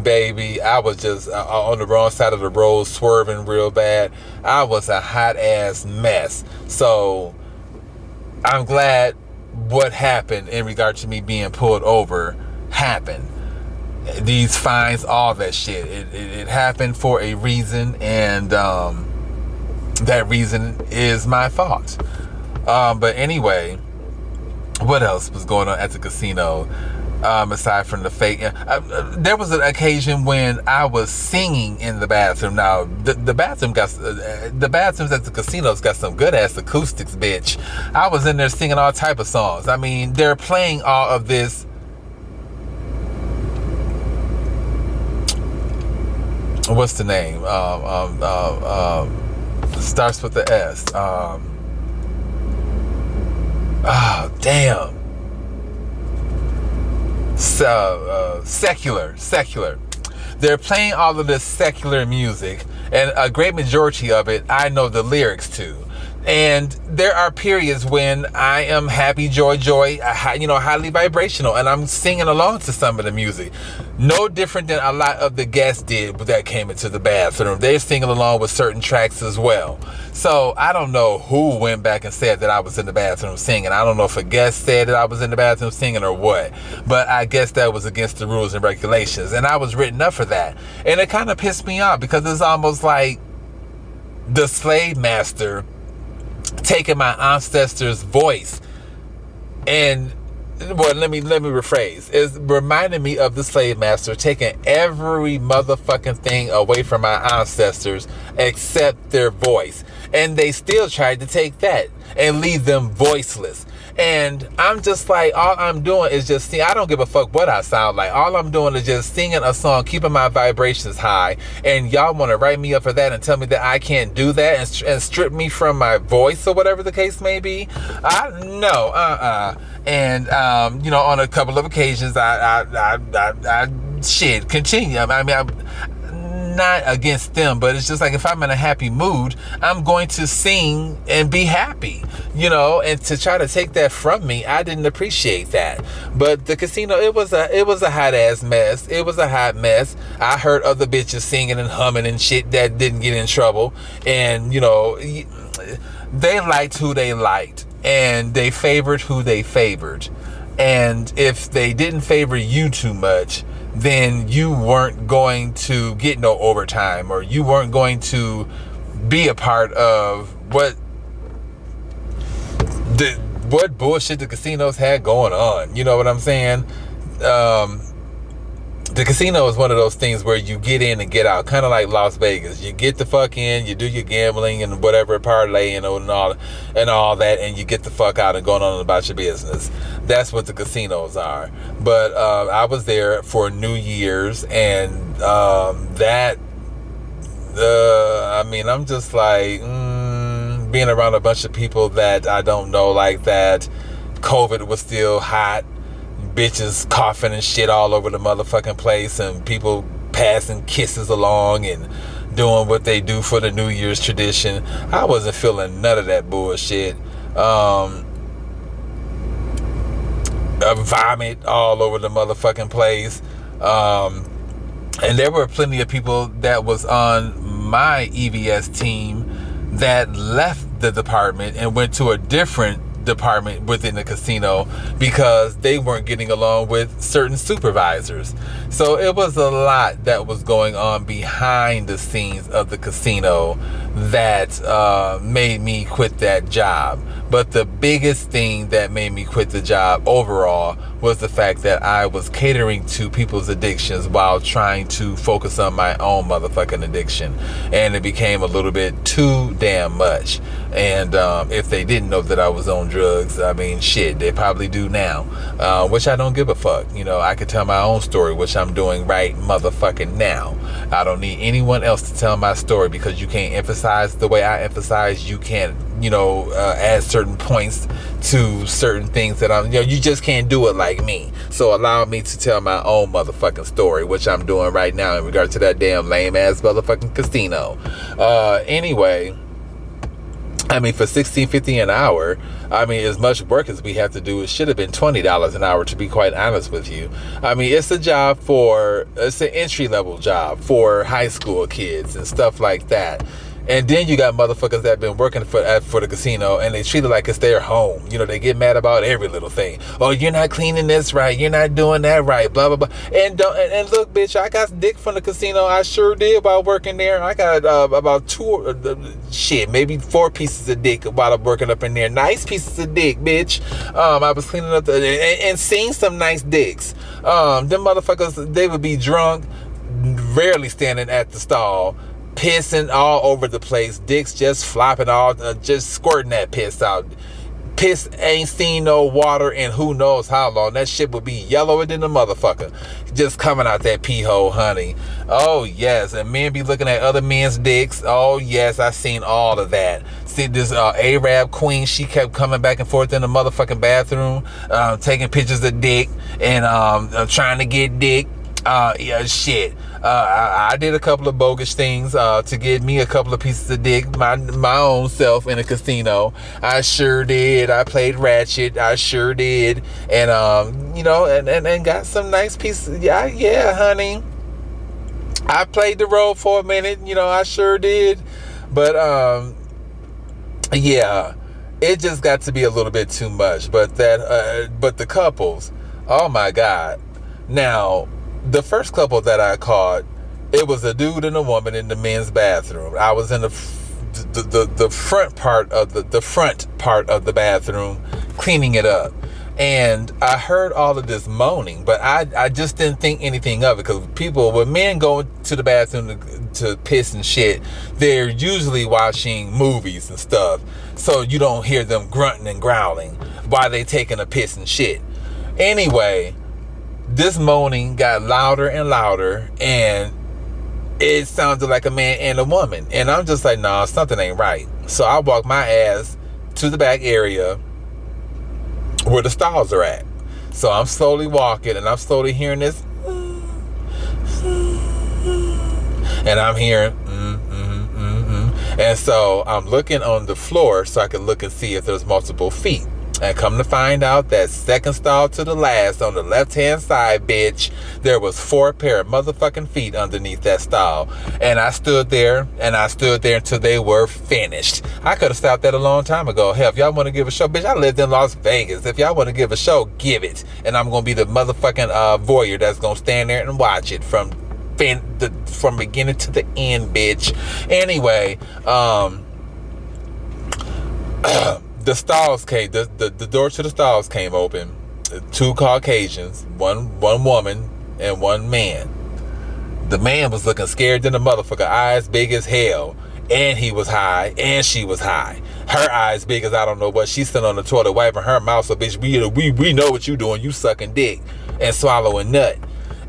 baby, I was just on the wrong side of the road, swerving real bad. I was a hot ass mess. So I'm glad what happened in regard to me being pulled over happened. These fines, all that shit, it happened for a reason, and that reason is my fault. But anyway, what else was going on at the casino aside from the fake? There was an occasion when I was singing in the bathroom. Now the bathrooms at the casinos got some good ass acoustics, bitch. I was in there singing all type of songs. I mean, they're playing all of this. What's the name? Starts with the S. Damn. Secular. They're playing all of this secular music, and a great majority of it I know the lyrics to. And there are periods when I am happy, joy, highly vibrational, and I'm singing along to some of the music. No different than a lot of the guests did that came into the bathroom. They're singing along with certain tracks as well. So I don't know who went back and said that I was in the bathroom singing. I don't know if a guest said that I was in the bathroom singing or what. But I guess that was against the rules and regulations. And I was written up for that. And it kind of pissed me off because it's almost like the slave master taking my ancestors' voice and, well, let me rephrase. It's reminding me of the slave master taking every motherfucking thing away from my ancestors except their voice. And they still tried to take that and leave them voiceless. And I'm just like, all I'm doing is just sing. I don't give a fuck what I sound like. All I'm doing is just singing a song, keeping my vibrations high. And y'all want to write me up for that and tell me that I can't do that and strip me from my voice or whatever the case may be? No. And on a couple of occasions, I continue. I'm not against them, but it's just like if I'm in a happy mood, I'm going to sing and be happy, and to try to take that from me, I didn't appreciate that. But the casino, it was a hot ass mess. It was a hot mess. I heard other bitches singing and humming and shit that didn't get in trouble, and they liked who they liked, and they favored who they favored. And if they didn't favor you too much, then you weren't going to get no overtime, or you weren't going to be a part of what bullshit the casinos had going on. You know what I'm saying? The casino is one of those things where you get in and get out, kind of like Las Vegas. You get the fuck in, you do your gambling and whatever, parlaying and all that, and you get the fuck out and going on about your business. That's what the casinos are. But I was there for New Year's, and I'm just like, being around a bunch of people that I don't know like that. COVID was still hot. Bitches coughing and shit all over the motherfucking place, and people passing kisses along and doing what they do for the New Year's tradition. I wasn't feeling none of that bullshit. Vomit all over the motherfucking place. And there were plenty of people that was on my EVS team that left the department and went to a different department within the casino because they weren't getting along with certain supervisors. So it was a lot that was going on behind the scenes of the casino that made me quit that job. But the biggest thing that made me quit the job overall was the fact that I was catering to people's addictions while trying to focus on my own motherfucking addiction. And it became a little bit too damn much. And if they didn't know that I was on drugs, I mean, shit, they probably do now. Which I don't give a fuck. You know, I could tell my own story, which I'm doing right motherfucking now. I don't need anyone else to tell my story, because you can't emphasize the way I emphasize. You can't, add certain points to certain things that you just can't do it like me. So allow me to tell my own motherfucking story, which I'm doing right now in regard to that damn lame ass motherfucking casino. Anyway, I mean, for $16.50 an hour, I mean, as much work as we have to do, it should have been $20 an hour, to be quite honest with you. I mean, it's an entry-level job for high school kids and stuff like that. And then you got motherfuckers that have been working for the casino, and they treat it like it's their home. They get mad about every little thing. Oh, you're not cleaning this right. You're not doing that right. Blah, blah, blah. And look, bitch, I got dick from the casino. I sure did while working there. I got about maybe 4 pieces of dick while I'm working up in there. Nice pieces of dick, bitch. I was cleaning up and seeing some nice dicks. Them motherfuckers, they would be drunk, rarely standing at the stall, pissing all over the place, dicks just flopping all, just squirting that piss out. Piss ain't seen no water in who knows how long. That shit would be yellower than the motherfucker, just coming out that pee hole, honey. Oh yes, and men be looking at other men's dicks. Oh yes, I seen all of that. See this Arab queen, she kept coming back and forth in the motherfucking bathroom, taking pictures of dick and trying to get dick. Shit. I did a couple of bogus things to get me a couple of pieces of dick, my own self, in a casino. I sure did. I played ratchet. I sure did. And and got some nice pieces. Yeah, honey. I played the role for a minute. I sure did. But yeah, it just got to be a little bit too much. But the couples, oh my God. Now, the first couple that I caught, it was a dude and a woman in the men's bathroom. I was in the front part of the bathroom cleaning it up, and I heard all of this moaning, but I just didn't think anything of it, because when men go to the bathroom to piss and shit, they're usually watching movies and stuff, so you don't hear them grunting and growling while they taking a piss and shit. Anyway, this moaning got louder and louder, and it sounded like a man and a woman. And I'm just like, nah, something ain't right. So I walked my ass to the back area where the stalls are at. So I'm slowly walking, and I'm slowly hearing this. And I'm hearing, And so I'm looking on the floor so I can look and see if there's multiple feet. And come to find out, that second stall to the last on the left-hand side, bitch, there was 4 pair of motherfucking feet underneath that stall. And I stood there until they were finished. I could have stopped that a long time ago. Hell, if y'all want to give a show, bitch, I lived in Las Vegas. If y'all want to give a show, give it. And I'm going to be the motherfucking voyeur that's going to stand there and watch it from beginning to the end, bitch. Anyway, the stalls came, the door to the stalls came open. 2 Caucasians, one woman and 1 man. The man was looking scared than a motherfucker, eyes big as hell, and he was high, and she was high. Her eyes big as I don't know what. She's sitting on the toilet wiping her mouth. So bitch, we know what you doing. You sucking dick and swallowing nut.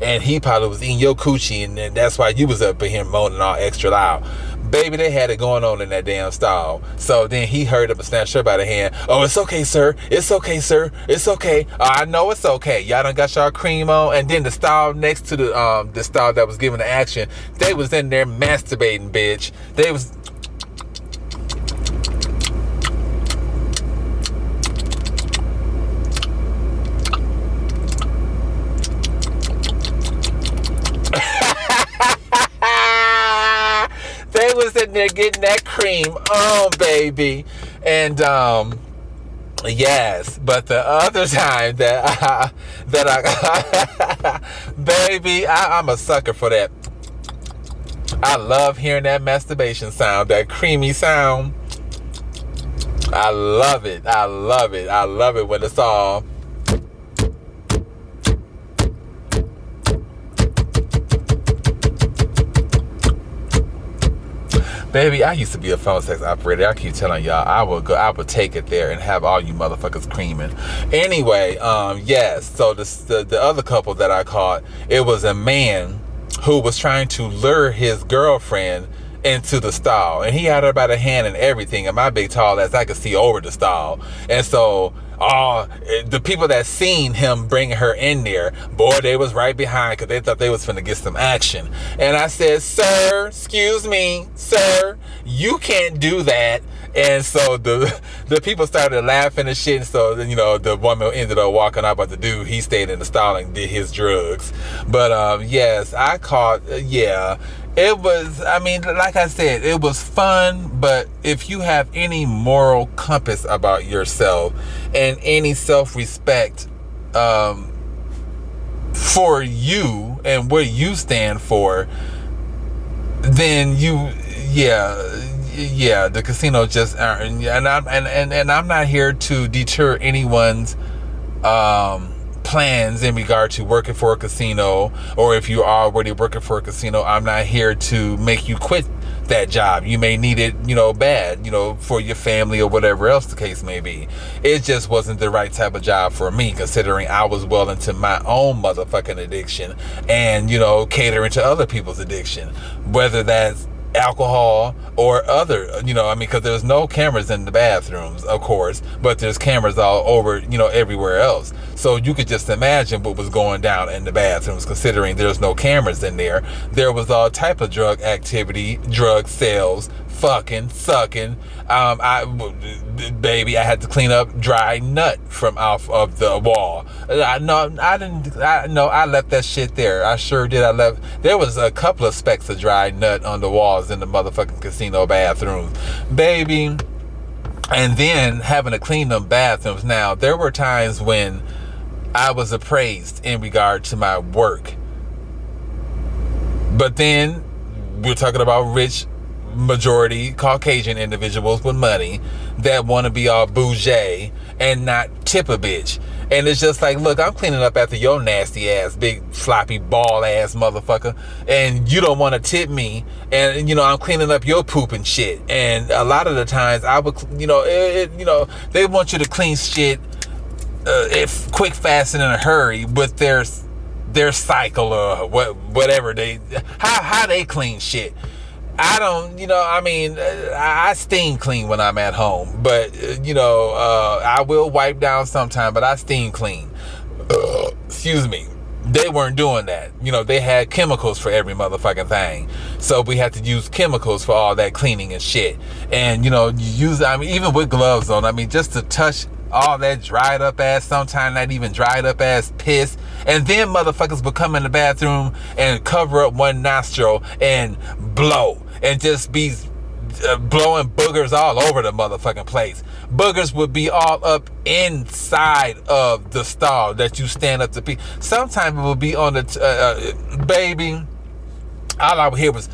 And he probably was eating your coochie, and that's why you was up in here moaning all extra loud. Baby, they had it going on in that damn stall. So then he heard him and snatched her by the hand. Oh, it's okay, sir. It's okay, sir. It's okay. Oh, I know it's okay. Y'all done got y'all cream on. And then the stall next to the stall that was giving the action, they was in there masturbating, bitch. They was... They was in there getting that cream on, baby. And yes, but the other time that I baby, I'm a sucker for that. I love hearing that masturbation sound, that creamy sound. I love it. I love it. I love it when it's all. Baby, I used to be a phone sex operator. I keep telling y'all, I would take it there and have all you motherfuckers creaming. Anyway, yes. So the other couple that I caught, it was a man who was trying to lure his girlfriend into the stall, and he had her by the hand and everything, and my big tall ass, I could see over the stall. And so the people that seen him bringing her in there, boy, they was right behind because they thought they was finna get some action. And I said, sir, excuse me, sir, you can't do that. And so the people started laughing and shit. And so then, the woman ended up walking out, but the dude, he stayed in the stall and did his drugs. But yes, I caught, yeah. It was, I mean, like I said, it was fun, but if you have any moral compass about yourself and any self-respect for you and what you stand for, then the casino just aren't, and I'm not here to deter anyone's plans in regard to working for a casino, or if you are already working for a casino, I'm not here to make you quit that job. You may need it, bad, for your family or whatever else the case may be. It just wasn't the right type of job for me, considering I was well into my own motherfucking addiction and, catering to other people's addiction, whether that's alcohol or other, because there's no cameras in the bathrooms, of course, but there's cameras all over, everywhere else. So you could just imagine what was going down in the bathrooms, considering there's no cameras in there. There was all type of drug activity, drug sales, fucking, sucking. I had to clean up dry nut from off of the wall. I left that shit there. I sure did. There was a couple of specks of dry nut on the walls in the motherfucking casino bathrooms, baby. And then having to clean them bathrooms. Now, there were times when I was appraised in regard to my work. But then we're talking about rich, majority Caucasian individuals with money that want to be all bougie and not tip a bitch. And it's just like, look, I'm cleaning up after your nasty ass, big floppy ball ass motherfucker, and you don't want to tip me, and I'm cleaning up your poop and shit. And a lot of the times I would, they want you to clean shit if quick, fast, and in a hurry with their cycle or whatever how they clean shit. I don't, I steam clean when I'm at home, but, I will wipe down sometime, but I steam clean. Excuse me. They weren't doing that. They had chemicals for every motherfucking thing. So we had to use chemicals for all that cleaning and shit. And, you use, even with gloves on, just to touch all that dried up ass, sometimes not even dried up ass piss. And then motherfuckers would come in the bathroom and cover up one nostril and blow. And just be blowing boogers all over the motherfucking place. Boogers would be all up inside of the stall that you stand up to pee. Sometimes it would be on the baby. All I would hear was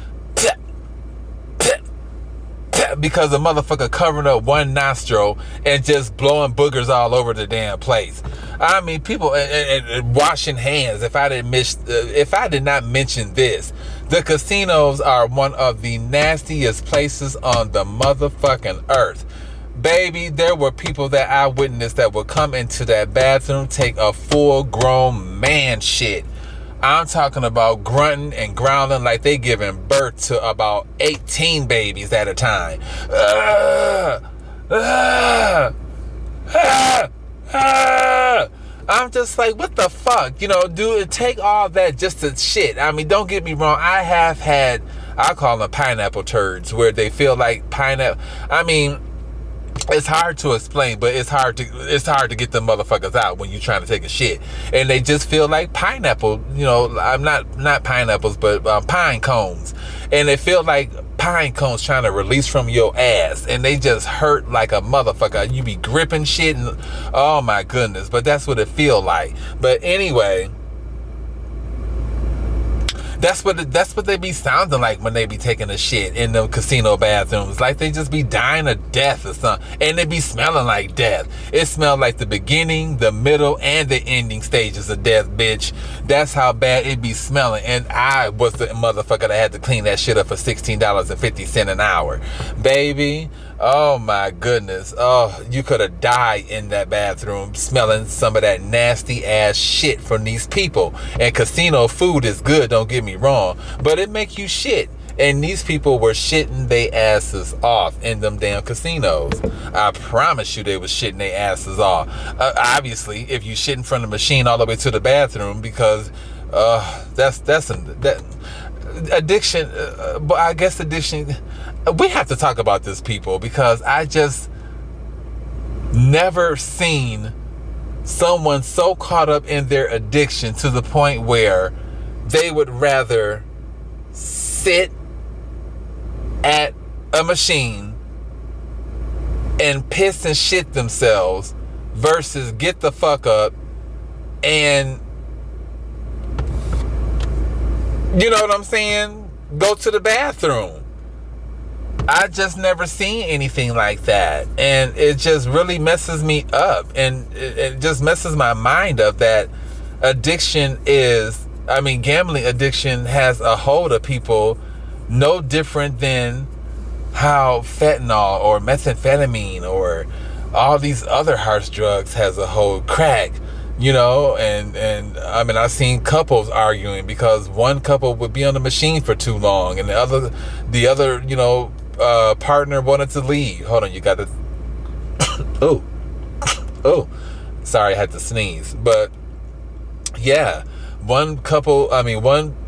because the motherfucker covering up one nostril and just blowing boogers all over the damn place. People and washing hands. If I did not mention this, the casinos are one of the nastiest places on the motherfucking earth. Baby, there were people that I witnessed that would come into that bathroom, take a full-grown man shit. I'm talking about grunting and growling like they giving birth to about 18 babies at a time. I'm just like, what the fuck? Dude, take all that just to shit. Don't get me wrong. I have had, I call them pineapple turds, where they feel like pineapple. It's hard to explain, but it's hard to get them motherfuckers out when you're trying to take a shit, and they just feel like pineapple. I'm not pineapples, but pine cones, and they feel like pine cones trying to release from your ass, and they just hurt like a motherfucker. You be gripping shit, and oh my goodness, but that's what it feel like. But anyway, That's what they be sounding like when they be taking a shit in the casino bathrooms. Like they just be dying of death or something. And they be smelling like death. It smelled like the beginning, the middle, and the ending stages of death, bitch. That's how bad it be smelling. And I was the motherfucker that had to clean that shit up for $16.50 an hour. Baby, oh my goodness. Oh, you could have died in that bathroom smelling some of that nasty ass shit from these people. And casino food is good, don't get me wrong, but it make you shit. And these people were shitting their asses off in them damn casinos. I promise you they was shitting their asses off. Obviously, if you shitting from the machine all the way to the bathroom, because that addiction. But I guess addiction. We have to talk about this, people, because I just never seen someone so caught up in their addiction to the point where they would rather sit at a machine and piss and shit themselves versus get the fuck up and, you know what I'm saying, go to the bathroom. I just never seen anything like that, and it just really messes me up, and it just messes my mind up that addiction is, gambling addiction has a hold of people no different than how fentanyl or methamphetamine or all these other harsh drugs has a hold, crack, you know, and I've seen couples arguing because one couple would be on the machine for too long and the other, you know, partner wanted to leave. Hold on, you got to oh, sorry, I had to sneeze. But yeah, one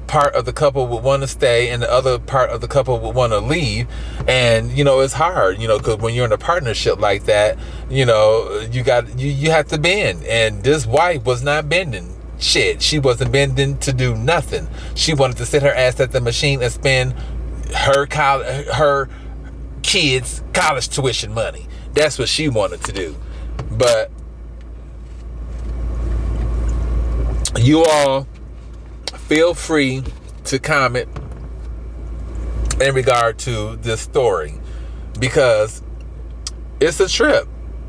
part of the couple would want to stay and the other part of the couple would want to leave. And, you know, it's hard, you know, because when you're in a partnership like that, you know, you have to bend. And this wife was not bending shit. She wasn't bending to do nothing. She wanted to sit her ass at the machine and spend her kids' college tuition money. That's what she wanted to do. But you all feel free to comment in regard to this story, because it's a trip.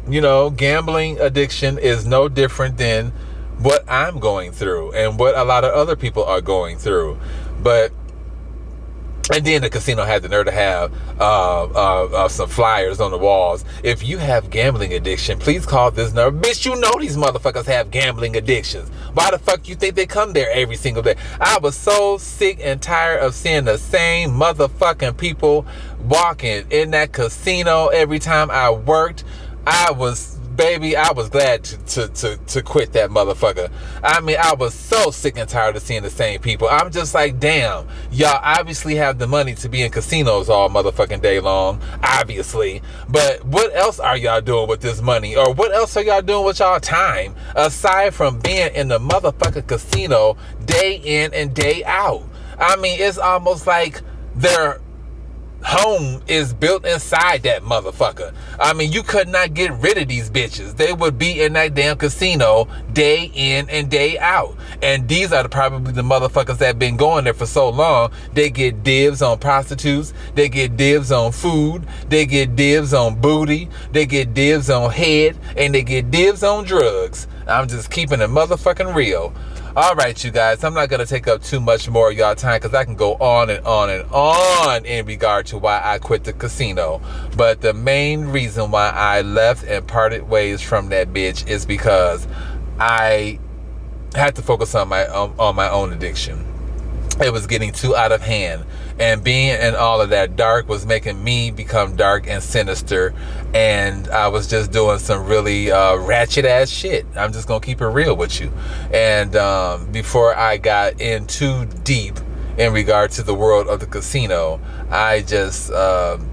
You know, gambling addiction is no different than what I'm going through and what a lot of other people are going through. And then the casino had the nerve to have some flyers on the walls. If you have gambling addiction, please call this number. Bitch, you know these motherfuckers have gambling addictions. Why the fuck you think they come there every single day? I was so sick and tired of seeing the same motherfucking people walking in that casino every time I worked. I was glad to quit that motherfucker. I was so sick and tired of seeing the same people. I'm just like, damn, y'all obviously have the money to be in casinos all motherfucking day long, obviously. But what else are y'all doing with this money? Or what else are y'all doing with y'all time aside from being in the motherfucking casino day in and day out? It's almost like they're home is built inside that motherfucker. You could not get rid of these bitches. They would be in that damn casino day in and day out. And these are probably the motherfuckers that been going there for so long. They get dibs on prostitutes. They get dibs on food. They get dibs on booty. They get dibs on head. And they get dibs on drugs. I'm just keeping it motherfucking real. All right, you guys, I'm not going to take up too much more of y'all time because I can go on and on and on in regard to why I quit the casino. But the main reason why I left and parted ways from that bitch is because I had to focus on my own addiction. It was getting too out of hand. And being in all of that dark was making me become dark and sinister. And I was just doing some really ratchet ass shit. I'm just going to keep it real with you. And before I got in too deep in regard to the world of the casino, I just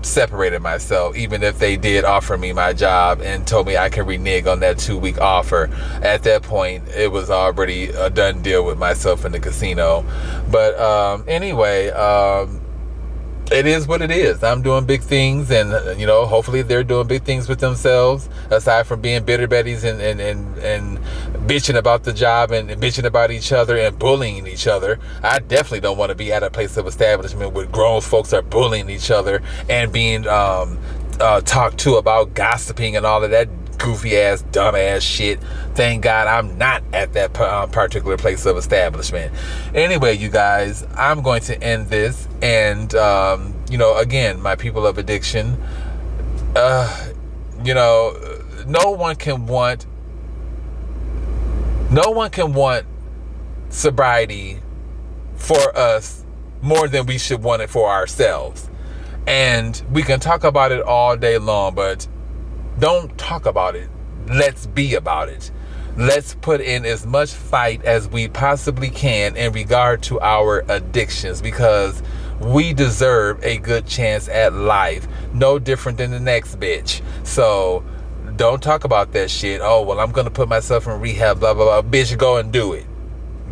separated myself, even if they did offer me my job and told me I could renege on that 2-week offer. At that point, it was already a done deal with myself in the casino. But anyway, it is what it is. I'm doing big things, and hopefully they're doing big things with themselves. Aside from being bitter betties and bitching about the job and bitching about each other and bullying each other, I definitely don't want to be at a place of establishment where grown folks are bullying each other and being talked to about gossiping and all of that goofy ass, dumb ass shit. Thank God I'm not at that particular place of establishment. Anyway, you guys, I'm going to end this. And, again, my people of addiction, no one can want sobriety for us more than we should want it for ourselves. And we can talk about it all day long, but don't talk about it. Let's be about it. Let's put in as much fight as we possibly can in regard to our addictions, because we deserve a good chance at life. No different than the next bitch. So don't talk about that shit. Oh, well, I'm going to put myself in rehab, blah, blah, blah. Bitch, go and do it.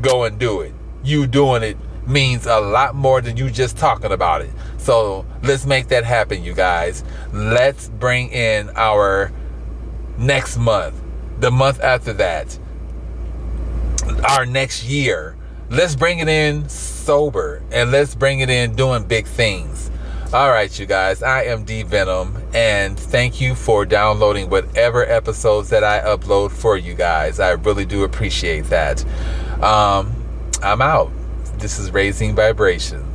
Go and do it. You doing it means a lot more than you just talking about it. So let's make that happen, you guys. Let's bring in our next month, the month after that, our next year. Let's bring it in sober, and let's bring it in doing big things. All right, you guys, I am D Venom, and thank you for downloading whatever episodes that I upload for you guys. I really do appreciate that. I'm out. This is Raising Vibrations.